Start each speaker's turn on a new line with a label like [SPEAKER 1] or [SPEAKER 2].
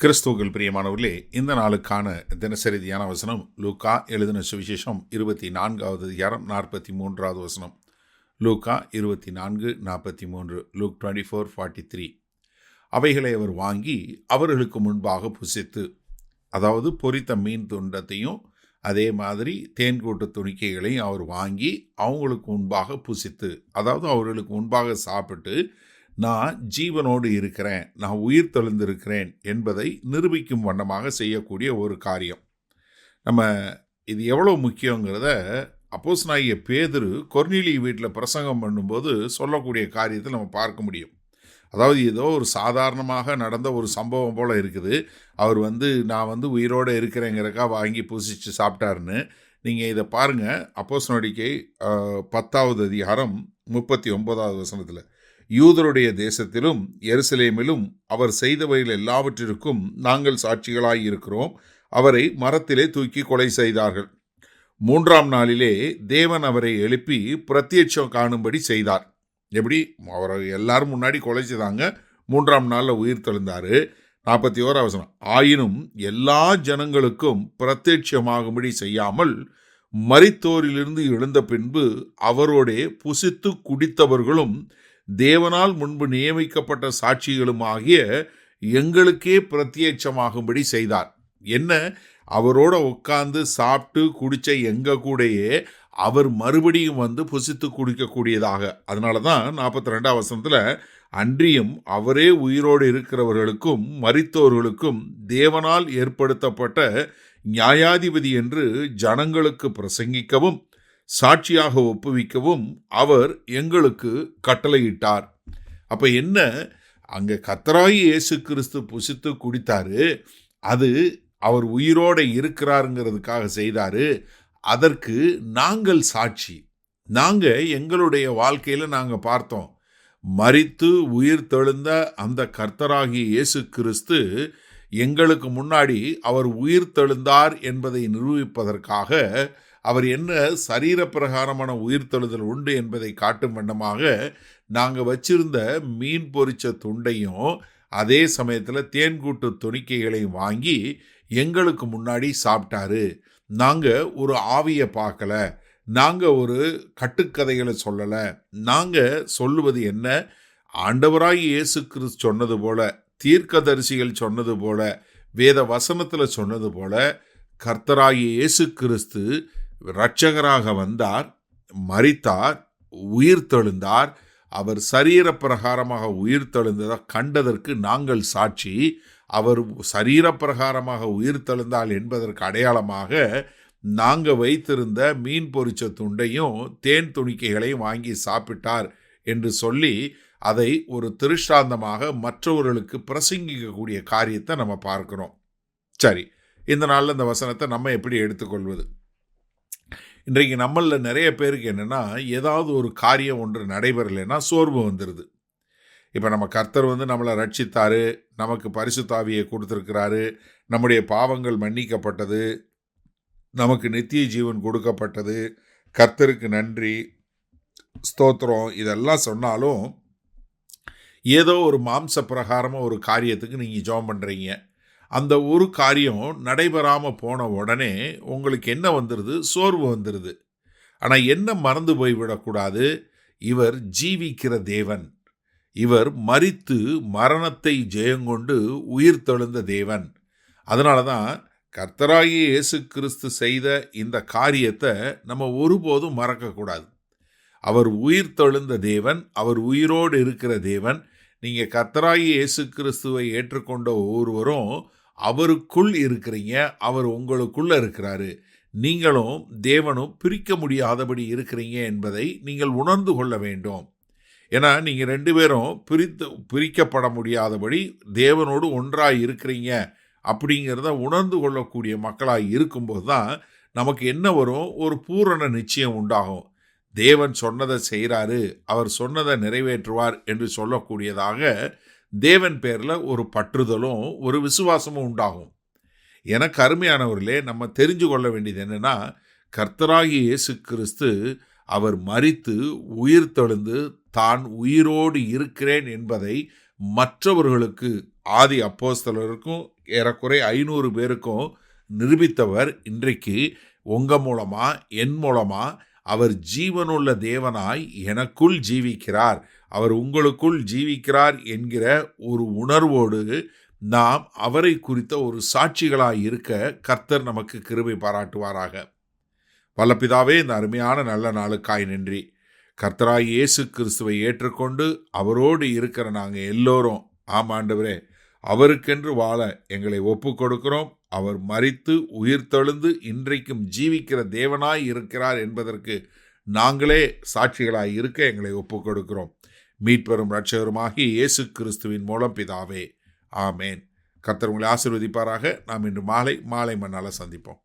[SPEAKER 1] கிறிஸ்துவுக்குள் பிரியமானவர்களே, இந்த நாளுக்கான தினசரி தியான வசனம் லூக்கா எழுதின சுவிசேஷம் 24வது அதிகாரம் 43வது வசனம். லூக்கா 24:43. லூக் 24:43. அவைகளை அவர் வாங்கி அவர்களுக்கு முன்பாக புசித்து, அதாவது பொரித்த மீன் துண்டத்தையும் அதே மாதிரி தேன்கூட்டு துணிக்கைகளையும் அவர் வாங்கி அவங்களுக்கு முன்பாக புசித்து, அதாவது அவர்களுக்கு முன்பாக சாப்பிட்டு, நான் ஜீவனோடு இருக்கிறேன், நான் உயிர் தெழுந்திருக்கிறேன் என்பதை நிரூபிக்கும் வண்ணமாக செய்யக்கூடிய ஒரு காரியம். நம்ம இது எவ்வளோ முக்கியங்கிறத அப்போஸ்தலனாகிய பேதுரு கொர்நேலியு வீட்டில் பிரசங்கம் பண்ணும்போது சொல்லக்கூடிய காரியத்தை நம்ம பார்க்க முடியும். அதாவது ஏதோ ஒரு சாதாரணமாக நடந்த ஒரு சம்பவம் போல் இருக்குது. அவர் நான் உயிரோடு இருக்கிறேங்கிறக்கா வாங்கி புசிச்சு சாப்பிட்டாருன்னு. நீங்கள் இதை பாருங்கள், அப்போஸ்தலர் நடவடிக்கை 10வது அதிகாரம் 39வது வசனத்தில், யூதருடைய தேசத்திலும் எருசலேமிலும் அவர் செய்தவைகள் எல்லாவற்றிற்கும் நாங்கள் சாட்சிகளாய் இருக்கிறோம். அவரை மரத்திலே தூக்கி கொலை செய்தார்கள். 3ஆம் நாளிலே தேவன் அவரை எழுப்பி பிரத்யட்சம் காணும்படி செய்தார். எப்படி? அவரை எல்லாரும் முன்னாடி கொலை செய்தாங்க, 3ஆம் நாளில் உயிர் தெழுந்தார். 41 வசனம், ஆயினும் எல்லா ஜனங்களுக்கும் பிரத்யட்சமாகும்படி செய்யாமல் மரித்தோரிலிருந்து எழுந்த பின்பு அவரோடே புசித்து குடித்தவர்களும் தேவனால் முன்பு நியமிக்கப்பட்ட சாட்சிகளும் ஆகிய எங்களுக்கே பிரத்யட்சமாகும்படி செய்தார். என்ன? அவரோட உட்கார்ந்து சாப்பிட்டு குடிச்ச எங்க கூடயே அவர் மறுபடியும் புசித்து குடிக்கக்கூடியதாக. அதனால தான் 42 வசனத்தில், அன்றியும் அவரே உயிரோடு இருக்கிறவர்களுக்கும் மரித்தோர்களுக்கும் தேவனால் ஏற்படுத்தப்பட்ட நியாயாதிபதி என்று ஜனங்களுக்கு பிரசங்கிக்கவும் சாட்சியாக ஒப்புவிக்கவும் அவர் எங்களுக்கு கட்டளையிட்டார். அப்போ என்ன? அங்கே கர்த்தராகிய இயேசு கிறிஸ்து புசித்து குடித்தாரு, அது அவர் உயிரோடு இருக்கிறாருங்கிறதுக்காக செய்தார். அதற்கு நாங்கள் சாட்சி. நாங்கள் எங்களுடைய வாழ்க்கையில் நாங்கள் பார்த்தோம். மரித்து உயிர் தெழுந்த அந்த கர்த்தராகிய இயேசு கிறிஸ்து எங்களுக்கு முன்னாடி அவர் உயிர் தெழுந்தார் என்பதை நிரூபிப்பதற்காக அவர் என்ன சரீரப்பிரகாரமான உயிர்த்தெழுதல் உண்டு என்பதை காட்டும் வண்ணமாக நாங்கள் வச்சிருந்த மீன் பொரிச்ச துண்டையும் அதே சமயத்தில் தேன்கூட்டு துணிக்கைகளையும் வாங்கி எங்களுக்கு முன்னாடி சாப்பிட்டாரு. நாங்கள் ஒரு ஆவியை பார்க்கல, நாங்கள் ஒரு கட்டுக்கதைகளை சொல்லலை. நாங்கள் சொல்லுவது என்ன? ஆண்டவராய் இயேசு கிறிஸ்து சொன்னது போல, தீர்க்கதரிசிகள் சொன்னது போல, வேத வசனத்தில் சொன்னது போல, கர்த்தராகிய இயேசு கிறிஸ்து இரட்சகராக வந்தார், மரித்தார், உயிர் தெழுந்தார். அவர் சரீரப்பிரகாரமாக உயிர் தெழுந்ததை கண்டதற்கு நாங்கள் சாட்சி. அவர் சரீரப்பிரகாரமாக உயிர் தெழுந்தால் என்பதற்கு அடையாளமாக நாங்கள் வைத்திருந்த மீன் பொரிச்ச துண்டையும் தேன் துணிக்கைகளையும் வாங்கி சாப்பிட்டார் என்று சொல்லி அதை ஒரு திருஷ்டாந்தமாக மற்றவர்களுக்கு பிரசங்கிக்கக்கூடிய காரியத்தை நம்ம பார்க்கிறோம். சரி, இந்த நாளில் இந்த வசனத்தை நம்ம எப்படி எடுத்துக்கொள்வது? இன்றைக்கு நம்மளில் நிறைய பேருக்கு என்னென்னா, ஏதாவது ஒரு காரியம் ஒன்று நடைபெறலைன்னா சோர்வு வந்துடுது. இப்போ நம்ம கர்த்தர் நம்மளை ரட்சித்தாரு, நமக்கு பரிசுத்த ஆவியை கொடுத்துருக்கிறாரு, நம்முடைய பாவங்கள் மன்னிக்கப்பட்டது, நமக்கு நித்திய ஜீவன் கொடுக்கப்பட்டது, கர்த்தருக்கு நன்றி ஸ்தோத்திரம், இதெல்லாம் சொன்னாலும் ஏதோ ஒரு மாம்ச பிரகாரமாக ஒரு காரியத்துக்கு நீங்கள் ஜெபம் பண்ணுறீங்க. அந்த ஒரு காரியம் நடைபெறாமல் போன உடனே உங்களுக்கு என்ன வந்துடுது? சோர்வு வந்துடுது. ஆனால் என்ன மறந்து போய்விடக்கூடாது? இவர் ஜீவிக்கிற தேவன், இவர் மரித்து மரணத்தை ஜெயங்கொண்டு உயிர் தெழுந்த தேவன். அதனால தான் கர்த்தராகிய இயேசு கிறிஸ்து செய்த இந்த காரியத்தை நம்ம ஒருபோதும் மறக்கக்கூடாது. அவர் உயிர் தெழுந்த தேவன், அவர் உயிரோடு இருக்கிற தேவன். நீங்கள் கர்த்தராகிய இயேசு கிறிஸ்துவை ஏற்றுக்கொண்ட ஒவ்வொருவரும் அவருக்குள் இருக்கிறீங்க, அவர் உங்களுக்குள்ள இருக்கிறாரு. நீங்களும் தேவனும் பிரிக்க முடியாதபடி இருக்கிறீங்க என்பதை நீங்கள் உணர்ந்து கொள்ள வேண்டும். ஏன்னா நீங்கள் 2 பேரும் பிரிக்கப்பட முடியாதபடி தேவனோடு ஒன்றாக இருக்கிறீங்க அப்படிங்கிறத உணர்ந்து கொள்ளக்கூடிய மக்களாக இருக்கும்போது தான் நமக்கு என்ன வரும்? ஒரு பூரண நிச்சயம் உண்டாகும். தேவன் சொன்னதை செய்கிறாரு, அவர் சொன்னதை நிறைவேற்றுவார் என்று சொல்லக்கூடியதாக தேவன் பேரில் ஒரு பற்றுதலும் ஒரு விசுவாசமும் உண்டாகும். எனக்கு அருமையானவர்களே, நம்ம தெரிஞ்சு கொள்ள வேண்டியது என்னென்னா, கர்த்தராகிய இயேசு கிறிஸ்து அவர் மரித்து உயிர் தெழுந்து தான் உயிரோடு இருக்கிறேன் என்பதை மற்றவர்களுக்கு, ஆதி அப்போஸ்தலருக்கும் ஏறக்குறை 500 பேருக்கும் நிரூபித்தவர் இன்றைக்கு உங்கள் மூலமாக, என் மூலமாக அவர் ஜீவனுள்ள தேவனாய் எனக்குள் ஜீவிக்கிறார், அவர் உங்களுக்குள் ஜீவிக்கிறார் என்கிற ஒரு உணர்வோடு நாம் அவரை குறித்த ஒரு சாட்சிகளாய் இருக்க கர்த்தர் நமக்கு கிருபை பாராட்டுவாராக. வல்ல பிதாவே, இந்த அருமையான நல்ல நாளுக்காய் நன்றி. கர்த்தராய் இயேசு கிறிஸ்துவை ஏற்றுக்கொண்டு அவரோடு இருக்கிற நாங்கள் எல்லோரும் ஆமாண்டவரே அவருக்கென்று வாழ எங்களை ஒப்பு கொடுக்கிறோம். அவர் மரித்து உயிர்த்தெழுந்து இன்றைக்கும் ஜீவிக்கிற தேவனாய் இருக்கிறார் என்பதற்கு நாங்களே சாட்சிகளாய் இருக்க எங்களை ஒப்பு கொடுக்கிறோம். மீட்பெரும் இரட்சகருமாகிய இயேசு கிறிஸ்துவின் மூலம் பிதாவே, ஆமேன். கர்த்தர் உங்களை ஆசீர்வதிப்பாராக. நாம் இன்று மாலை மண்ணால் சந்திப்போம்.